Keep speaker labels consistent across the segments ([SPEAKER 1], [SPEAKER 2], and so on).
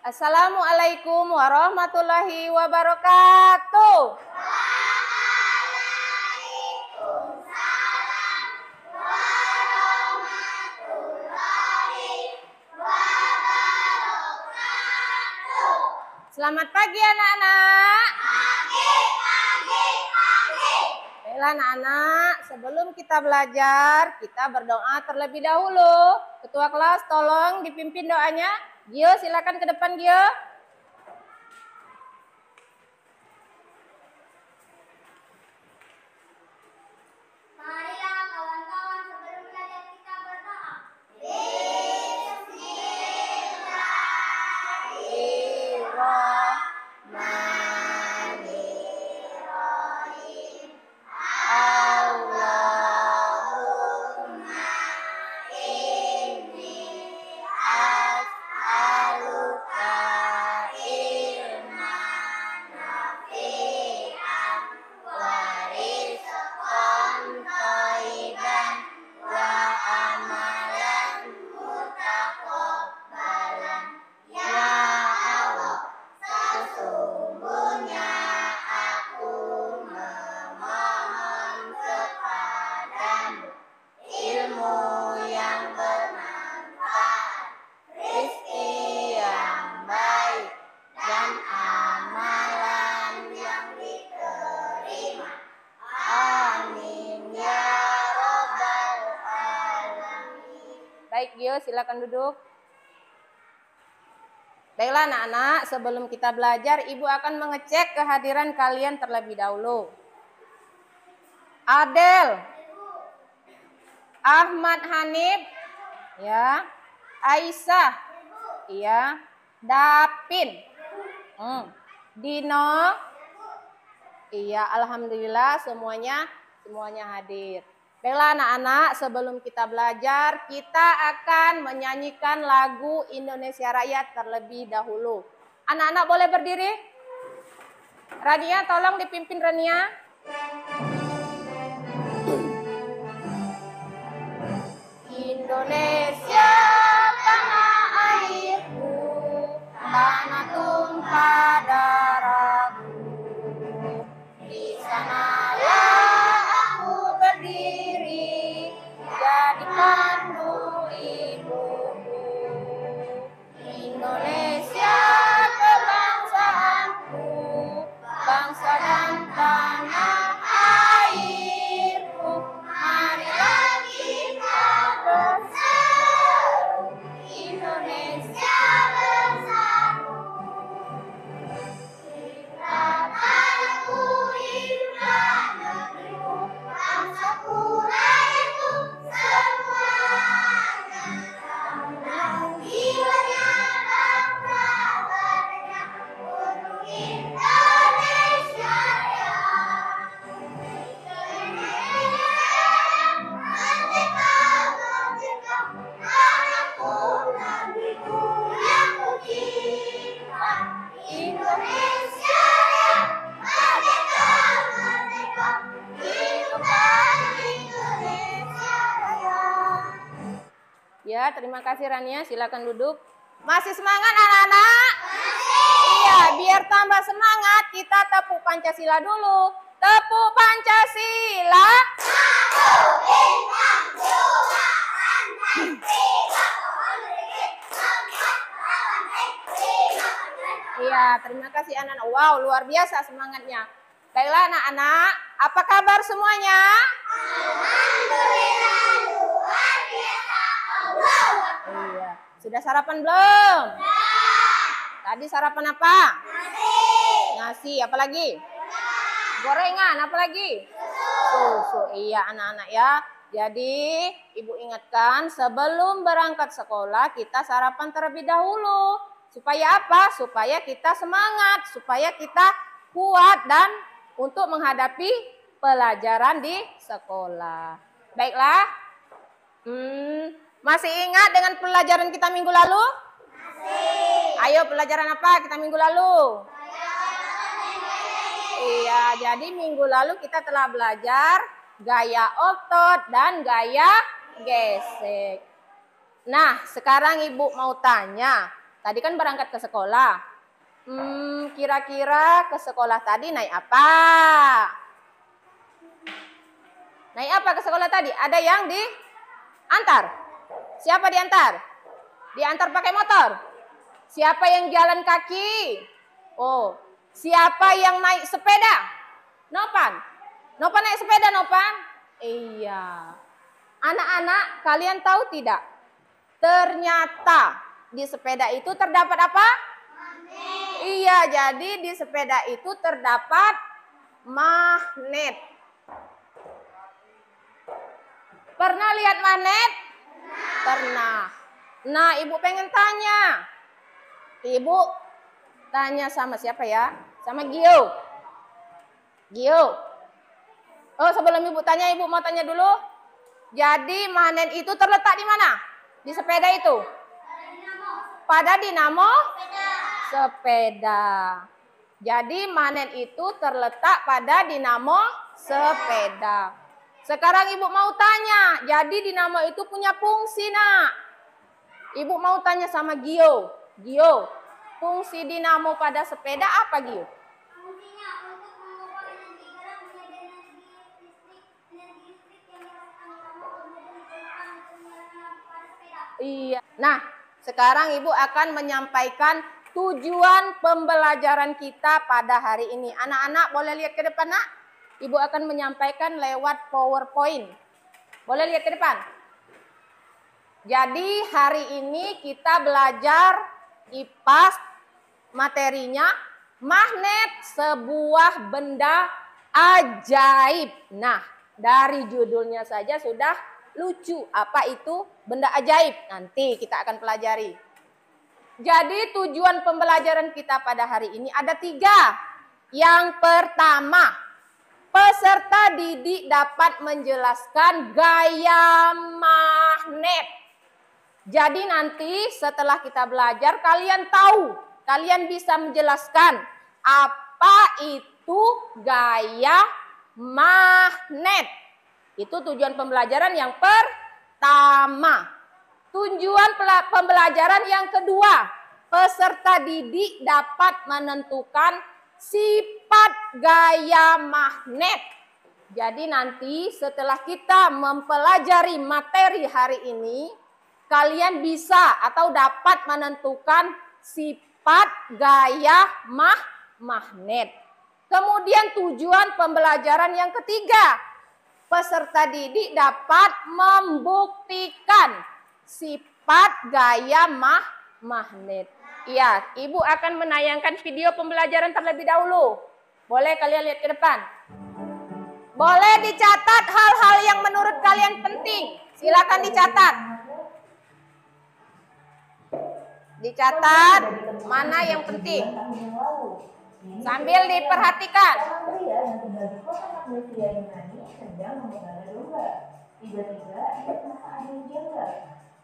[SPEAKER 1] Assalamualaikum warahmatullahi wabarakatuh. Selamat pagi anak-anak. Baiklah anak-anak, sebelum kita belajar, kita berdoa terlebih dahulu. Ketua kelas tolong dipimpin doanya. Gio silakan ke depan Gio.
[SPEAKER 2] Marilah kawan-kawan sebelum belajar kita berdoa.
[SPEAKER 1] Bismillahirrahmanirrahim. Allahumma inni as'aluka ilman nafi'an wa rizqan thayyiban wa amalan mutaqabbalan. Ya Allah, sesungguhnya aku memohon kepadamu ilmu yang bermanfaat, rezeki yang baik, dan amalan yang diterima. Amin ya Rabbal Alamin. Baik Gio, silakan duduk. Baiklah anak-anak, sebelum kita belajar, Ibu akan mengecek kehadiran kalian terlebih dahulu. Adel, Ahmad Hanif, ya, Aisyah, iya, Dapin, Dino, iya, alhamdulillah semuanya hadir. Baiklah anak-anak, sebelum kita belajar, kita akan menyanyikan lagu Indonesia Raya terlebih dahulu. Anak-anak boleh berdiri? Rania, tolong dipimpin Rania. Indonesia tanah airku, tanah tumpah darahku. Di sanalah aku berdiri, jadi pandu ibuku. Indonesia kebangsaanku, bangsa dan tanah airku. Marilah kita bersatu, Indonesia bersatu. Tanahku, hiduplah negeriku, bangsaku, rakyatku, semuanya. Jiwanya bangsa merdeka untuk Indonesia Raya. Merdeka, merdeka, tanahku, negeriku yang kucinta. Indonesia Raya, merdeka, merdeka, hiduplah Indonesia Raya. Ya, terima kasih Rania, silakan duduk. Masih semangat anak-anak? Iya, biar tambah semangat kita tepuk Pancasila dulu. Tepuk Pancasila. Iya, terima kasih anak-anak. Wow, luar biasa semangatnya. Baiklah anak-anak, apa kabar semuanya?
[SPEAKER 2] Alhamdulillah, luar biasa. Allah.
[SPEAKER 1] Iya. Sudah sarapan belum? Tadi sarapan apa? Nasi, apa lagi? Gorengan, apa lagi? Susu. Iya anak-anak ya. Jadi Ibu ingatkan sebelum berangkat sekolah kita sarapan terlebih dahulu. Supaya apa? Supaya kita semangat, supaya kita kuat dan untuk menghadapi pelajaran di sekolah. Baiklah. Masih ingat dengan pelajaran kita minggu lalu? Masih. Ayo pelajaran apa kita minggu lalu? Iya, jadi minggu lalu kita telah belajar gaya otot dan gaya gesek. Nah, sekarang Ibu mau tanya, Tadi kan berangkat ke sekolah. Kira-kira ke sekolah tadi naik apa? Naik apa ke sekolah tadi? Ada yang diantar. Siapa diantar? Diantar pakai motor. Siapa yang jalan kaki? Oh, siapa yang naik sepeda? Nopan. Nopan naik sepeda, Nopan? Iya. Anak-anak, kalian tahu tidak? Ternyata di sepeda itu terdapat apa? Magnet. Iya, jadi di sepeda itu terdapat magnet. Pernah lihat magnet? Pernah. Nah, Ibu pengen tanya. Ibu tanya sama siapa ya? Sama Gio. Gio. Oh, sebelum Ibu tanya, Ibu mau tanya dulu. Jadi magnet itu terletak di mana? Di sepeda itu? Pada dinamo sepeda. Jadi magnet itu terletak pada dinamo sepeda. Sekarang Ibu mau tanya, jadi dinamo itu punya fungsi, Nak. Ibu mau tanya sama Gio. Gio, fungsi dinamo pada sepeda apa, Gio?
[SPEAKER 2] Fungsinya untuk mengubah energi gerak menjadi energi listrik yang dirasakan dinamo kemudian digunakan untuk menyalakan pada sepeda.
[SPEAKER 1] Iya. Nah, sekarang Ibu akan menyampaikan tujuan pembelajaran kita pada hari ini. Anak-anak boleh lihat ke depan, Nak? Ibu akan menyampaikan lewat PowerPoint. Boleh lihat ke depan? Jadi hari ini kita belajar IPAS, materinya magnet, sebuah benda ajaib. Nah, dari judulnya saja sudah lucu. Apa itu benda ajaib? Nanti kita akan pelajari. Jadi tujuan pembelajaran kita pada hari ini ada 3. Yang pertama, peserta didik dapat menjelaskan gaya magnet. Jadi nanti setelah kita belajar kalian tahu, kalian bisa menjelaskan apa itu gaya magnet. Itu tujuan pembelajaran yang pertama. Tujuan pembelajaran yang kedua, peserta didik dapat menentukan sifat gaya magnet. Jadi nanti setelah kita mempelajari materi hari ini, kalian bisa atau dapat menentukan sifat gaya magnet. Kemudian tujuan pembelajaran yang ketiga, peserta didik dapat membuktikan sifat gaya magnet. Iya, Ibu akan menayangkan video pembelajaran terlebih dahulu. Boleh kalian lihat ke depan. Boleh dicatat hal-hal yang menurut kalian penting. Silakan dicatat. Dicatat mana yang penting. Sambil diperhatikan.
[SPEAKER 3] Pria yang tinggal di kota Malaysia Yunani sedang memegang domba. Tiba-tiba ia merasa ada yang janggal.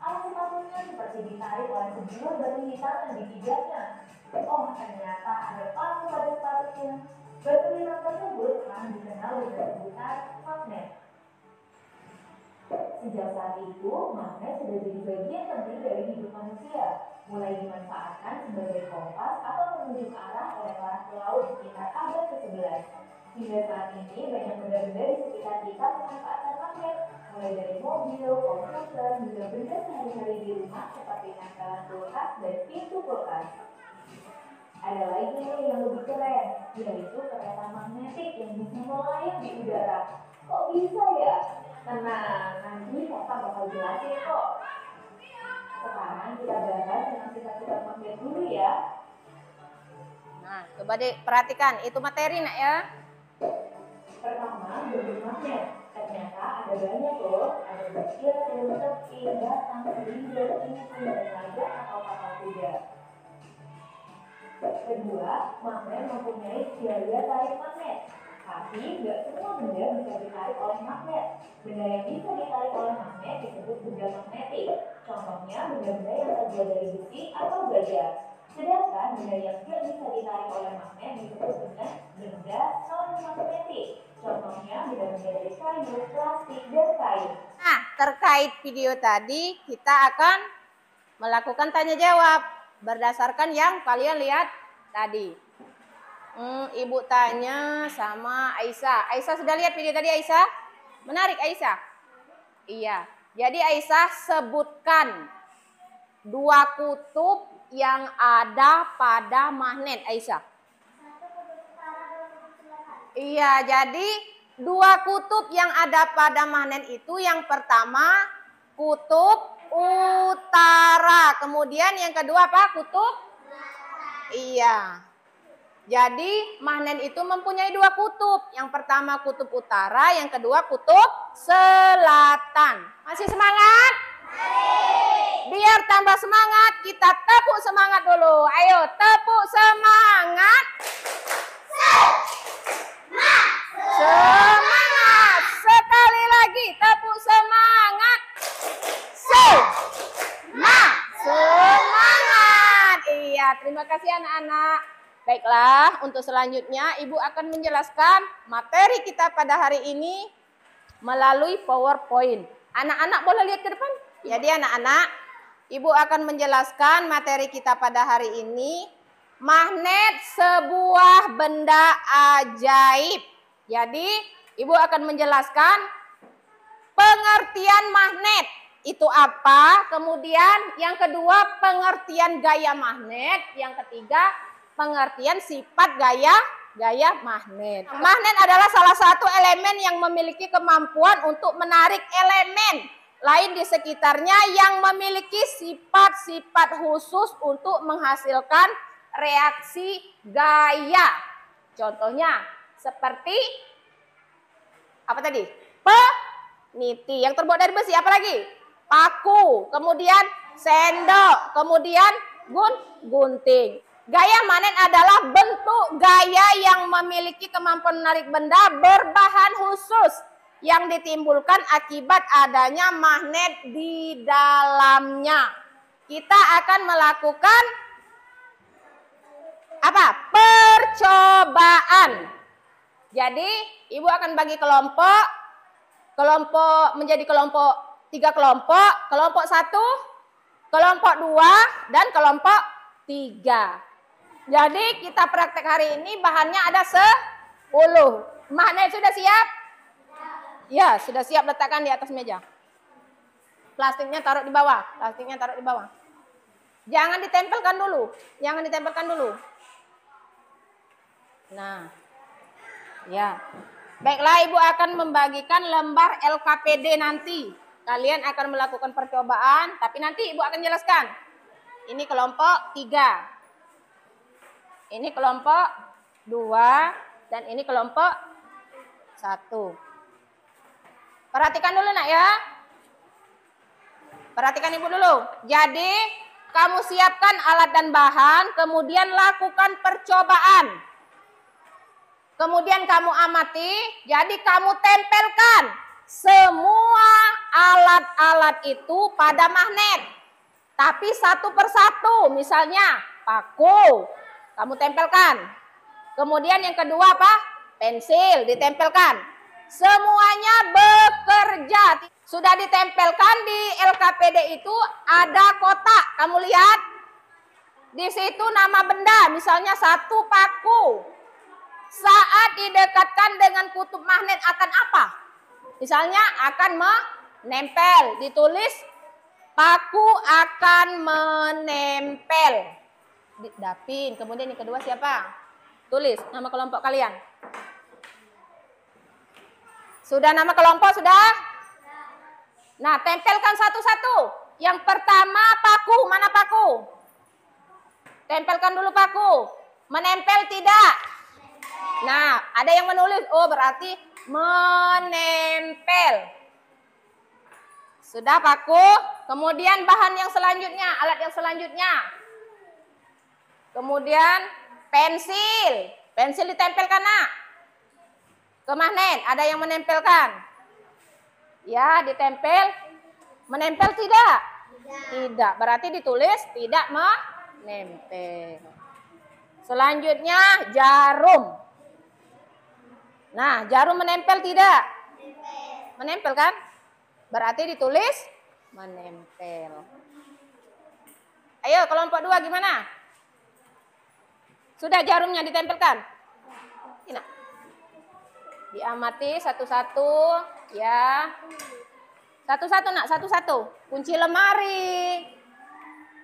[SPEAKER 3] Alas sepatunya seperti ditarik oleh sebuah batu hitam yang dipijatnya. Oh, ternyata ada paku pada sepatunya. Batu hitam tersebut telah dikenal dengan sebutan magnet. Sejak saat itu, magnet sudah jadi bagian penting dari hidup manusia. Mulai dimanfaatkan sebagai kompas atau penunjuk arah oleh para pelaut sekitar abad ke-11. Hingga saat ini banyak benda-benda di sekitar kita memanfaatkan magnet, mulai dari mobil, komputer, hingga benda sehari-hari di rumah seperti tempelan kulkas dan pintu kulkas. Ada lagi yang lebih keren, yaitu kereta magnetik yang bisa melayang di udara. Kok bisa ya? Tenang, nanti Kakak bakal jelasin kok. Sekarang kita bahas tentang sifat-sifat magnet dulu ya.
[SPEAKER 1] Nah, coba diperhatikan. Itu materi, Nak, ya.
[SPEAKER 3] Pertama, bentuk magnet. Ternyata ada banyak loh. Ada butiran, tepi, batang, silinder, inti, dan laga atau kapal kuda. Kedua, magnet mempunyai daya tarik magnet. Tapi nggak semua benda bisa ditarik oleh magnet. Benda yang bisa ditarik oleh magnet disebut benda magnetik. Contohnya benda-benda yang terbuat dari besi atau baja. Sedangkan benda yang tidak bisa ditarik oleh magnet disebut dengan benda non-magnetik. Contohnya benda-benda dari kayu, plastik, dan kain.
[SPEAKER 1] Nah, terkait video tadi kita akan melakukan tanya jawab. Berdasarkan yang kalian lihat tadi. Ibu tanya sama Aisyah. Aisyah sudah lihat video tadi Aisyah? Menarik Aisyah? Iya. Jadi Aisyah sebutkan 2 kutub yang ada pada magnet Aisyah. Iya, jadi 2 kutub yang ada pada magnet itu yang pertama kutub utara. Kemudian yang kedua apa? Kutub? Iya. Jadi magnet itu mempunyai 2 kutub. Yang pertama kutub utara, yang kedua kutub selatan. Masih semangat? Biar tambah semangat, kita tepuk semangat dulu. Ayo, tepuk semangat. Semangat. Sekali lagi, tepuk semangat. Semangat. Iya, terima kasih anak-anak. Baiklah, untuk selanjutnya Ibu akan menjelaskan materi kita pada hari ini melalui PowerPoint. Anak-anak boleh lihat ke depan? Jadi anak-anak, Ibu akan menjelaskan materi kita pada hari ini, magnet sebuah benda ajaib. Jadi, Ibu akan menjelaskan pengertian magnet itu apa, kemudian yang kedua pengertian gaya magnet, yang ketiga pengertian sifat gaya magnet. Magnet adalah salah satu elemen yang memiliki kemampuan untuk menarik elemen lain di sekitarnya yang memiliki sifat-sifat khusus untuk menghasilkan reaksi gaya. Contohnya seperti apa tadi? Peniti yang terbuat dari besi, apa lagi? Paku, kemudian sendok, kemudian gunting. Gaya magnet adalah bentuk gaya yang memiliki kemampuan menarik benda berbahan khusus yang ditimbulkan akibat adanya magnet di dalamnya. Kita akan melakukan apa? Percobaan. Jadi, Ibu akan bagi kelompok menjadi kelompok 3 kelompok, kelompok 1, kelompok 2, dan kelompok 3. Jadi kita praktek hari ini bahannya ada 10. Magnet sudah siap? Ya, sudah siap, letakkan di atas meja. Plastiknya taruh di bawah, Jangan ditempelkan dulu. Nah, ya. Baiklah, Ibu akan membagikan lembar LKPD nanti. Kalian akan melakukan percobaan, tapi nanti Ibu akan jelaskan. Ini kelompok 3. Ini kelompok 2 dan ini kelompok 1. Perhatikan dulu nak ya. Perhatikan Ibu dulu. Jadi kamu siapkan alat dan bahan, kemudian lakukan percobaan. Kemudian kamu amati, jadi kamu tempelkan semua alat-alat itu pada magnet. Tapi satu persatu, misalnya paku, kamu tempelkan. Kemudian yang kedua apa? Pensil, ditempelkan. Semuanya bekerja. Sudah ditempelkan di LKPD itu ada kotak. Kamu lihat. Di situ nama benda, misalnya 1 paku. Saat didekatkan dengan kutub magnet akan apa? Misalnya akan menempel. Ditulis paku akan menempel. Dapin. Kemudian yang kedua siapa? Tulis nama kelompok kalian. Sudah nama kelompok? Sudah? Nah, tempelkan satu-satu. Yang pertama paku. Mana paku? Tempelkan dulu paku. Menempel tidak? Nah, ada yang menulis. Oh, berarti menempel. Sudah paku. Kemudian bahan yang selanjutnya, alat yang selanjutnya. Kemudian pensil. Pensil ditempelkan nak. Ke magnet. Ada yang menempelkan? Ya, ditempel. Menempel tidak? Tidak. Berarti ditulis tidak menempel. Selanjutnya jarum. Nah, jarum menempel tidak? Menempel kan? Berarti ditulis menempel. Ayo kelompok 2 gimana? Sudah jarumnya ditempelkan? Ini. Diamati satu-satu ya. Satu-satu nak, satu-satu. Kunci lemari.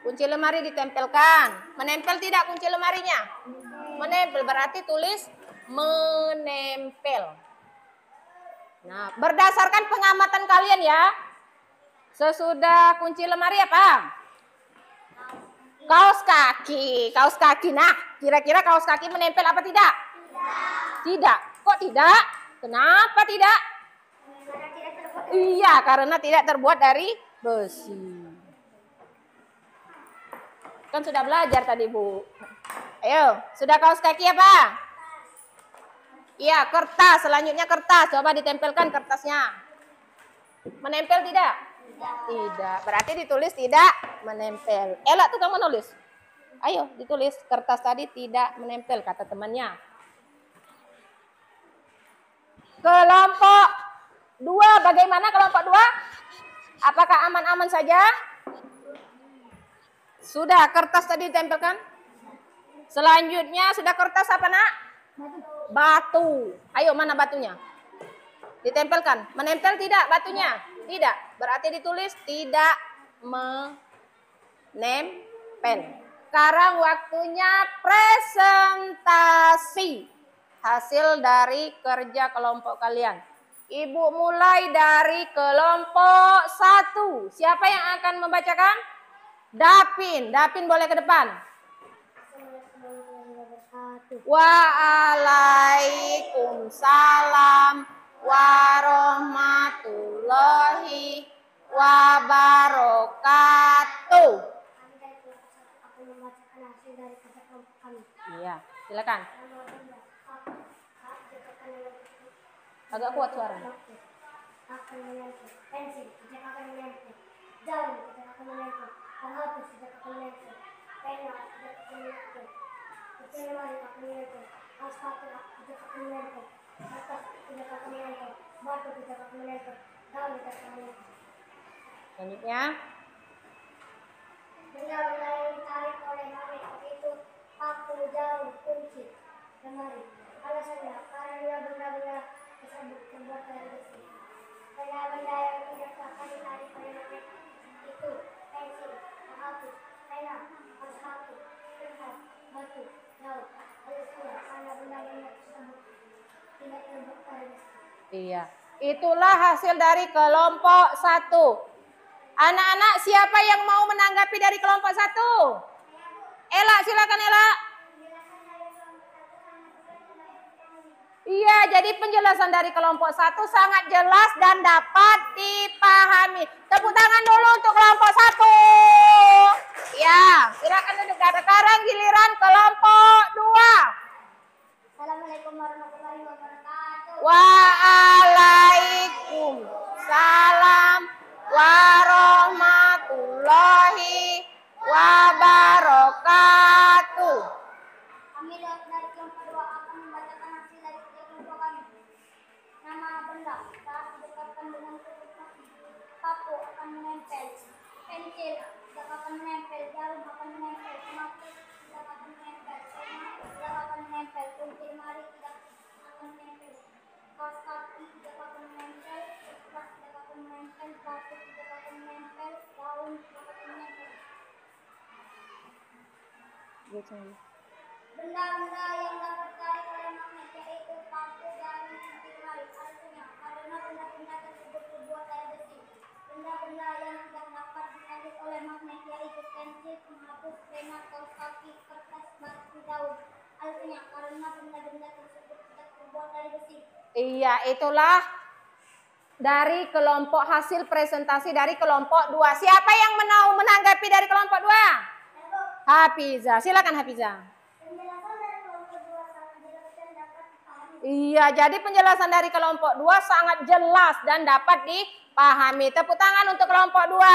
[SPEAKER 1] Kunci lemari ditempelkan. Menempel tidak kunci lemarinya? Menempel, berarti tulis menempel. Nah, berdasarkan pengamatan kalian ya. Sesudah kunci lemari apa? Kaos kaki. Kaos kaki. Nah, kira-kira kaos kaki menempel apa tidak? Tidak. Kok tidak? Kenapa tidak? Iya, karena tidak terbuat dari besi. Kan sudah belajar tadi, Bu. Ayo, sudah kaos kaki apa? Iya, kertas. Selanjutnya kertas. Coba ditempelkan kertasnya. Menempel tidak? Tidak. Berarti ditulis tidak menempel. Ella tuh kamu nulis. Ayo, ditulis kertas tadi tidak menempel, kata temannya. Kelompok 2, bagaimana kelompok 2? Apakah aman-aman saja? Sudah kertas tadi ditempelkan? Selanjutnya sudah kertas apa nak? Batu. Ayo mana batunya? Ditempelkan. Menempel tidak batunya? Tidak. Berarti ditulis tidak menempel. Sekarang waktunya presentasi hasil dari kerja kelompok kalian. Ibu mulai dari kelompok 1. Siapa yang akan membacakan? Dapin. Dapin boleh ke depan. Waalaikumsalam warahmatullahi wabarakatuh. Iya, silakan. Agak kuat suaranya. Selanjutnya.
[SPEAKER 2] Benda-benda yang ditarik oleh magnet itu paku, jarum, kunci, lemari. Alasannya karena benda-benda tersebut terbuat dari besi. Benda-benda yang tidak dapat ditarik oleh magnet itu pensil, penghapus, pena, kaos kaki, kertas, batu, laut. Alasannya karena benda-benda tersebut tidak terbuat dari besi.
[SPEAKER 1] Iya, itulah hasil dari kelompok 1. Anak-anak, siapa yang mau menanggapi dari kelompok 1? Ella, silakan Ella. Iya, jadi penjelasan dari kelompok 1 sangat jelas dan dapat dipahami. Tepuk tangan dulu untuk kelompok 1. Ya, silakan duduk. Sekarang giliran kelompok 2.
[SPEAKER 2] Assalamualaikum warahmatullahi wabarakatuh.
[SPEAKER 1] Waalaikumsalam warahmatullahi wabarakatuh.
[SPEAKER 2] Kami dari kelompok 2 akan membacakan hasil dari kerja kelompok kami. Nama benda saat didekatkan dengan tutup kaki. Paku akan menempel. Pensil tidak akan menempel. Jarum akan menempel. Penghapus tidak akan menempel. Pena tidak akan menempel. Kunci lemari tidak akan menempel. Kaos kaki tidak akan menempel. Kertas tidak akan menempel. Batu tidak akan menempel. Daun tidak akan menempel. Benda-benda yang dapat ditarik oleh magnet yaitu paku, jarum, kunci lemari. Alasannya karena benda-benda tersebut terbuat dari besi. Benda-benda yang tidak dapat ditarik oleh magnet yaitu pensil, penghapus, pena, kaos kaki, kertas, batu, daun. Alasannya karena benda-benda tersebut tidak terbuat dari besi.
[SPEAKER 1] Iya, itulah dari kelompok hasil presentasi dari kelompok 2. Siapa yang mau menanggapi dari kelompok 2? Hafiza, silakan Hafiza.
[SPEAKER 2] Penjelasan dari kelompok 2 sangat jelas dan dapat dipahami.
[SPEAKER 1] Iya, jadi penjelasan dari kelompok 2 sangat jelas dan dapat dipahami. Tepuk tangan untuk kelompok 2.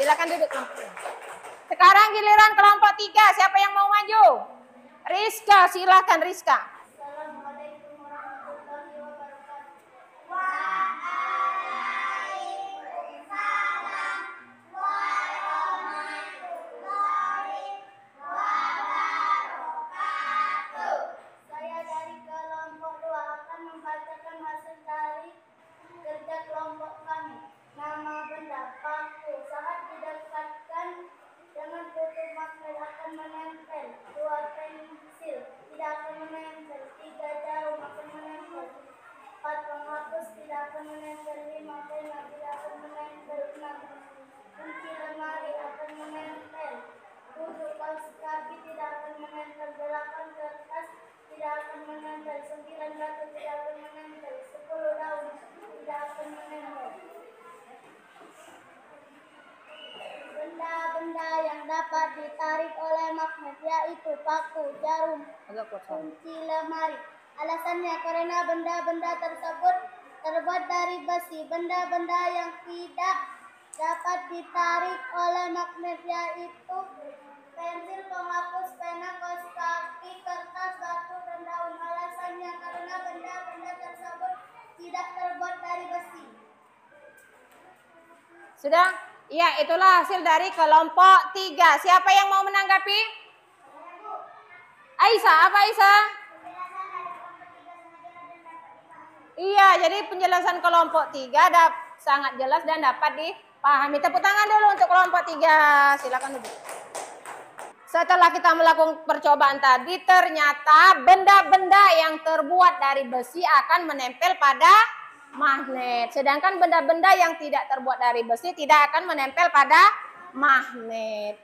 [SPEAKER 1] Silakan duduk kelompok 2. Sekarang giliran kelompok 3. Siapa yang mau maju? Rizka, silakan Rizka.
[SPEAKER 2] Assalamualaikum warahmatullahi wabarakatuh. Waalaikumsalam warahmatullahi dapat ditarik oleh magnet, yaitu paku, jarum,
[SPEAKER 1] Agak kuat suara.
[SPEAKER 2] kunci lemari. Alasannya karena benda-benda tersebut terbuat dari besi. Benda-benda yang tidak dapat ditarik oleh magnet yaitu pensil, penghapus, pena, kaos kaki, kertas, batu, dan daun. Alasannya karena benda-benda tersebut tidak terbuat dari besi.
[SPEAKER 1] Sudah? Iya, itulah hasil dari kelompok 3. Siapa yang mau menanggapi? Aisyah, apa Aisyah? Iya, jadi penjelasan kelompok 3 sangat jelas dan dapat dipahami. Tepuk tangan dulu untuk kelompok 3. Silakan duduk. Setelah kita melakukan percobaan tadi, ternyata benda-benda yang terbuat dari besi akan menempel pada magnet. Sedangkan benda-benda yang tidak terbuat dari besi tidak akan menempel pada magnet.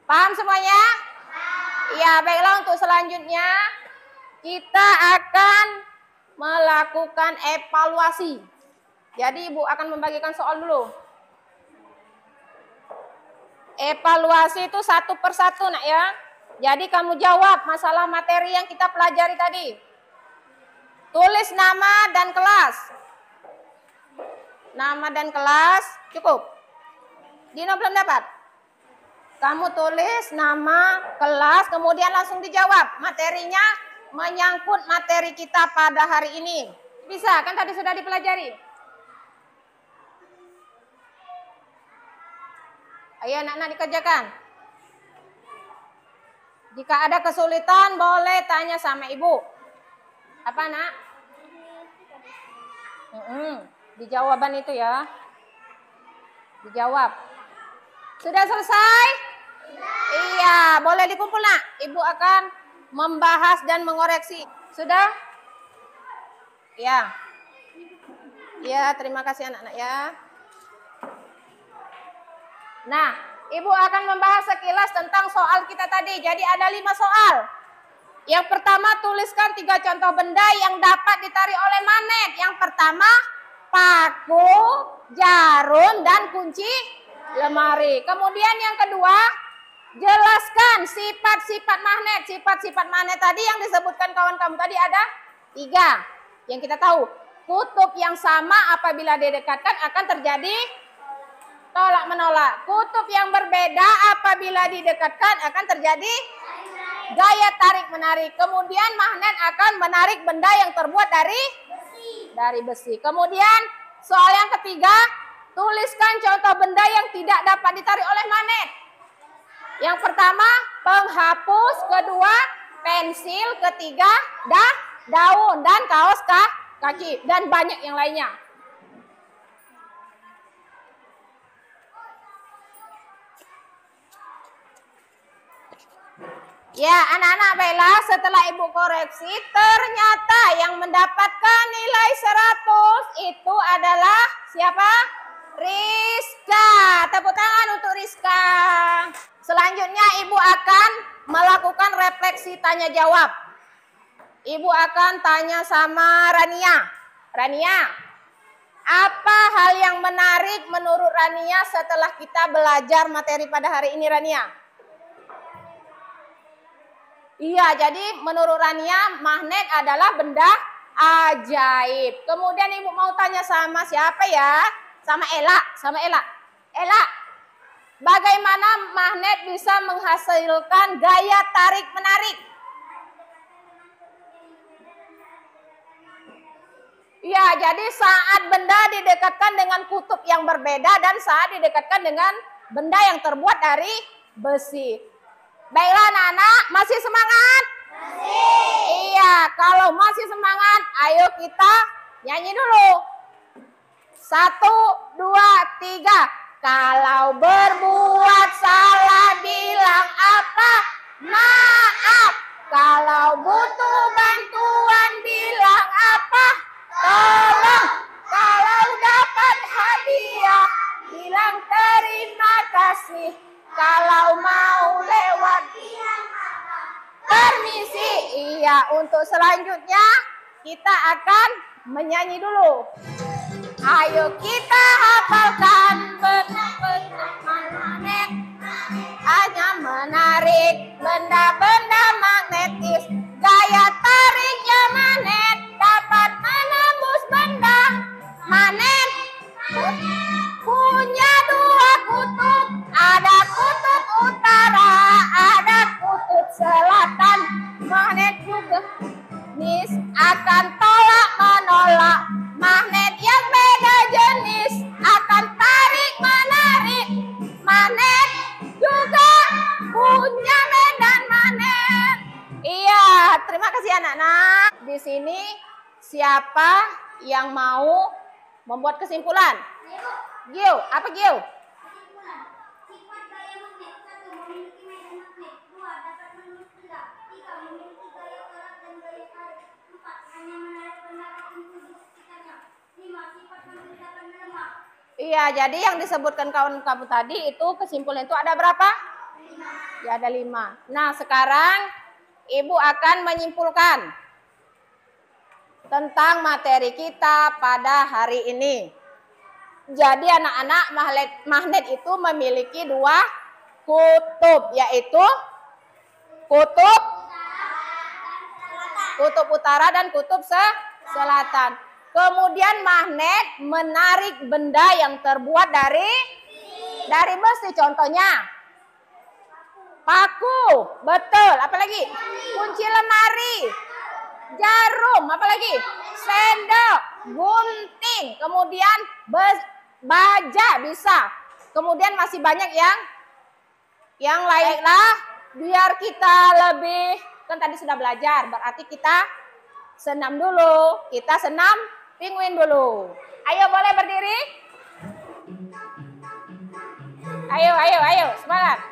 [SPEAKER 1] Paham semuanya? Ya, baiklah, untuk selanjutnya kita akan melakukan evaluasi. Jadi Ibu akan membagikan soal dulu. Evaluasi itu satu persatu nak ya. Jadi kamu jawab masalah materi yang kita pelajari tadi. Tulis nama dan kelas. Nama dan kelas cukup. Dino belum dapat? Kamu tulis nama, kelas, kemudian langsung dijawab. Materinya menyangkut materi kita pada hari ini. Bisa kan tadi sudah dipelajari? Ayo anak-anak dikerjakan. Jika ada kesulitan boleh tanya sama ibu. Apa nak? Di jawaban itu ya. Dijawab. Sudah selesai? Iya, boleh dikumpul nak. Ibu akan membahas dan mengoreksi. Sudah? Ya. Ya, terima kasih anak-anak ya. Nah, Ibu akan membahas sekilas tentang soal kita tadi. Jadi ada 5 soal. Yang pertama, tuliskan 3 contoh benda yang dapat ditarik oleh magnet. Yang pertama, paku, jarum, dan kunci lemari. Kemudian yang kedua, jelaskan sifat-sifat magnet. Sifat-sifat magnet tadi yang disebutkan kawan kamu tadi ada 3. Yang kita tahu, kutub yang sama apabila didekatkan akan terjadi tolak menolak. Kutub yang berbeda apabila didekatkan akan terjadi gaya tarik menarik. Kemudian magnet akan menarik benda yang terbuat dari besi. Kemudian soal yang ketiga, tuliskan contoh benda yang tidak dapat ditarik oleh magnet. Yang pertama penghapus, kedua pensil, ketiga daun dan kaos kaki dan banyak yang lainnya. Ya, anak-anak baiklah, setelah Ibu koreksi, ternyata yang mendapatkan nilai 100 itu adalah siapa? Rizka. Tepuk tangan untuk Rizka. Selanjutnya Ibu akan melakukan refleksi tanya jawab. Ibu akan tanya sama Rania. Rania, apa hal yang menarik menurut Rania setelah kita belajar materi pada hari ini, Rania? Iya, jadi menurut Rania magnet adalah benda ajaib. Kemudian Ibu mau tanya sama siapa ya? Sama Ella, Ella, bagaimana magnet bisa menghasilkan gaya tarik menarik? Iya, jadi saat benda didekatkan dengan kutub yang berbeda dan saat didekatkan dengan benda yang terbuat dari besi. Baiklah anak-anak, masih semangat? Masih. Iya, kalau masih semangat, ayo kita nyanyi dulu. 1, 2, 3. Kalau berbuat salah bilang apa? Maaf. Kalau butuh bantuan bilang apa? Tolong. Kalau dapat hadiah bilang terima kasih. Kalau mau lewat permisi. Iya, untuk selanjutnya kita akan menyanyi dulu. Ayo kita hafalkan benar-benar magnet. selatan. Magnet juga jenis akan tolak menolak. Magnet yang beda jenis akan tarik menarik. Magnet juga punya medan magnet. Iya, terima kasih anak-anak. Di sini siapa yang mau membuat kesimpulan? Gio, apa Gio?
[SPEAKER 2] Kesimpulan, sifat gaya magnet. 1. Memiliki medan magnet. 2. Dapat menembus benda. 3. Memiliki gaya tolak dan gaya tarik. 4. Hanya menarik benda atau tubuh sekitarnya. 5. Sifat magnet dapat melemah.
[SPEAKER 1] Iya, jadi yang disebutkan kawan kamu tadi itu kesimpulan itu ada berapa?
[SPEAKER 2] 5.
[SPEAKER 1] Ya, ada 5. Nah, sekarang Ibu akan menyimpulkan tentang materi kita pada hari ini. Jadi anak-anak, magnet itu memiliki 2 kutub, yaitu kutub utara dan kutub selatan. Kemudian magnet menarik benda yang terbuat dari besi. Contohnya paku, betul. Apalagi kunci lemari, jarum, apalagi sendok, gunting, kemudian baja bisa. Kemudian masih banyak yang lainlah. Biar kita lebih, kan tadi sudah belajar, berarti kita senam dulu. Kita senam penguin dulu. Ayo, boleh berdiri? Ayo, semangat.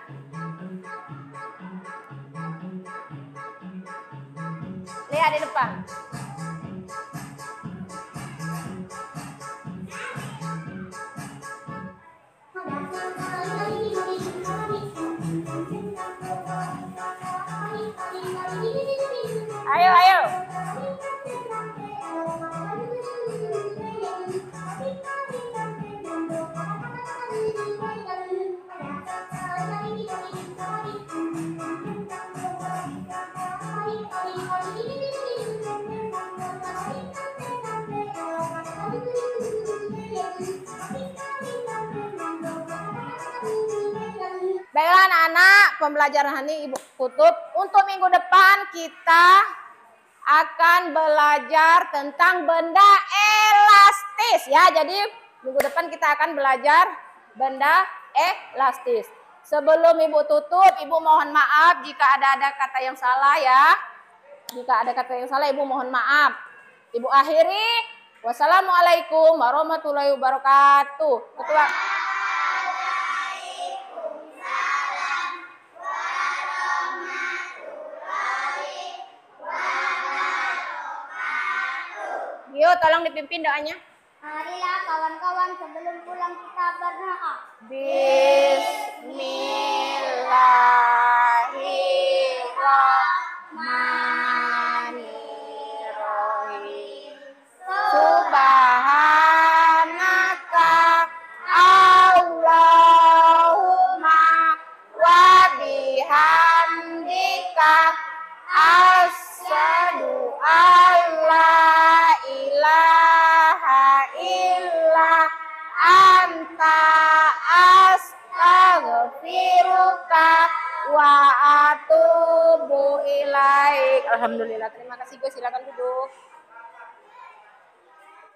[SPEAKER 1] Lihat di depan. Ayo. Baiklah anak-anak, pembelajaran hari ini Ibu tutup. Untuk minggu depan kita akan belajar tentang benda elastis ya. Jadi minggu depan kita akan belajar benda elastis. Sebelum Ibu tutup, Ibu mohon maaf jika ada kata yang salah ya. Jika ada kata yang salah, Ibu mohon maaf. Ibu akhiri. Wassalamualaikum warahmatullahi wabarakatuh. Ketua. Yo, tolong dipimpin doanya.
[SPEAKER 2] Marilah kawan-kawan sebelum pulang kita berdoa.
[SPEAKER 1] Bismillahirrahmanirrahim. Subhanaka Allahumma wa bihamdika asyhadu alla ilaha illa anta astaghfiruka wa atubu ilaik. Alhamdulillah, terima kasih. Gue silakan duduk.